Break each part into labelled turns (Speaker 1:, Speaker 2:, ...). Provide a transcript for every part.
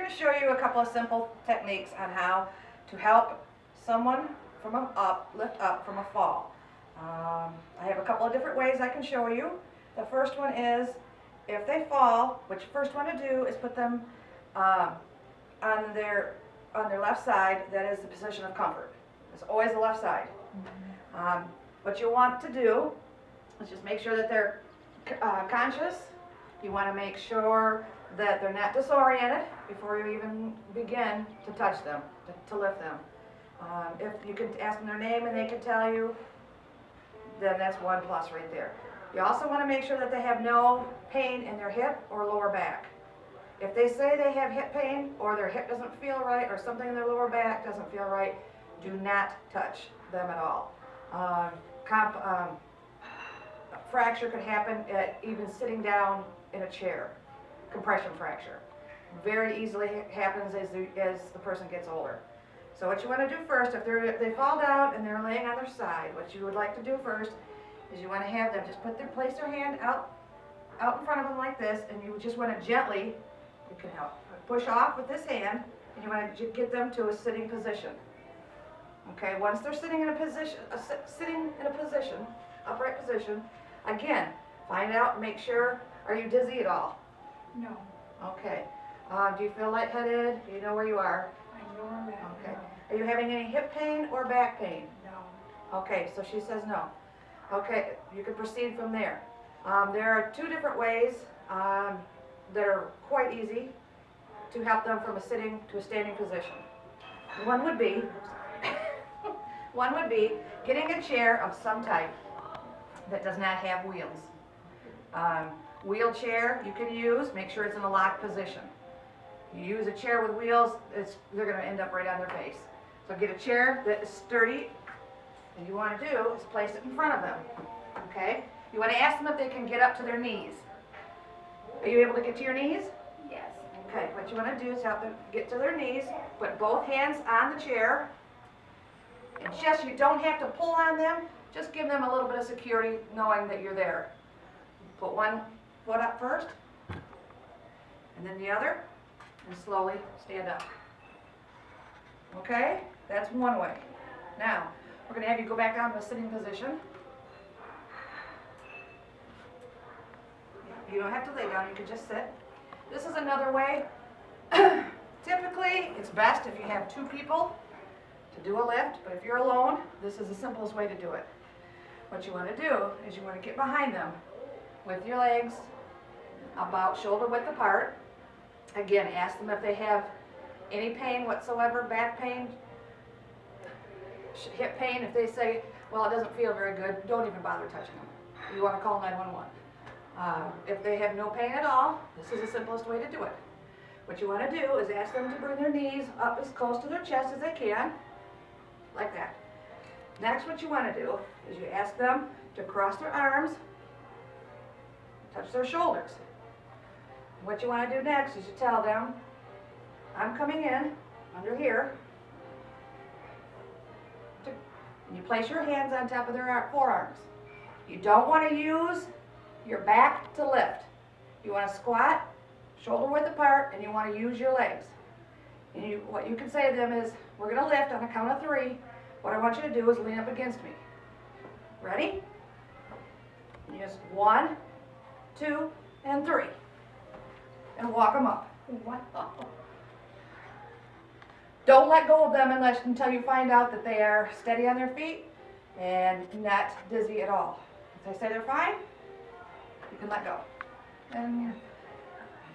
Speaker 1: going to show you a couple of simple techniques on how to help someone lift up from a fall. I have a couple of different ways I can show you. The first one is, if they fall, which first one to do is put them on their left side. That is the position of comfort. It's always the left side. What you want to do is just make sure that they're conscious. You want to make sure that they're not disoriented before you even begin to touch them, to lift them. If you can ask them their name and they can tell you, then that's 1 plus right there. You also want to make sure that they have no pain in their hip or lower back. If they say they have hip pain, or their hip doesn't feel right, or something in their lower back doesn't feel right, do not touch them at all. Fracture could happen at even sitting down in a chair. Compression fracture very easily happens as the person gets older. So what you want to do first, if they fall down and they're laying on their side, what you would like to do first is you want to have them just place their hand out in front of them like this, and you just want to gently, you can help, push off with this hand, and you want to get them to a sitting position. Okay, once they're sitting in a position, upright position, again, find out, make sure, are you dizzy at all?
Speaker 2: No.
Speaker 1: Okay. Do you feel lightheaded? Do you know where you are?
Speaker 2: I know where I'm at.
Speaker 1: Okay. Are you having any hip pain or back pain?
Speaker 2: No.
Speaker 1: Okay, so she says no. Okay, you can proceed from there. There are 2 different ways that are quite easy to help them from a sitting to a standing position. One would be getting a chair of some type that does not have wheels. Wheelchair you can use, make sure it's in a locked position. You use a chair with wheels, they're going to end up right on their face. So get a chair that is sturdy, and you want to do is place it in front of them. Okay? You want to ask them if they can get up to their knees. Are you able to get to your knees?
Speaker 2: Yes.
Speaker 1: Okay, what you want to do is help them get to their knees, put both hands on the chair, and you don't have to pull on them, just give them a little bit of security knowing that you're there. Put one foot up first, and then the other, and slowly stand up. Okay? That's one way. Now, we're going to have you go back down to a sitting position. You don't have to lay down, you can just sit. This is another way. Typically, it's best if you have 2 people to do a lift, but if you're alone, this is the simplest way to do it. What you want to do is you want to get behind them with your legs about shoulder width apart. Again, ask them if they have any pain whatsoever, back pain, hip pain. If they say, well, it doesn't feel very good, don't even bother touching them. You want to call 911. If they have no pain at all, this is the simplest way to do it. What you want to do is ask them to bring their knees up as close to their chest as they can, like that. Next, what you want to do is you ask them to cross their arms, touch their shoulders. What you want to do next is you tell them, I'm coming in under here. And you place your hands on top of their forearms. You don't want to use your back to lift. You want to squat, shoulder width apart, and you want to use your legs. And what you can say to them is, we're going to lift on a count of 3. What I want you to do is lean up against me. Ready? And just 1, 2, and 3. And walk them up. Don't let go of them until you find out that they are steady on their feet and not dizzy at all. If they say they're fine, you can let go. And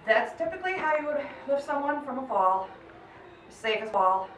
Speaker 1: that's typically how you would lift someone from a fall, safest fall.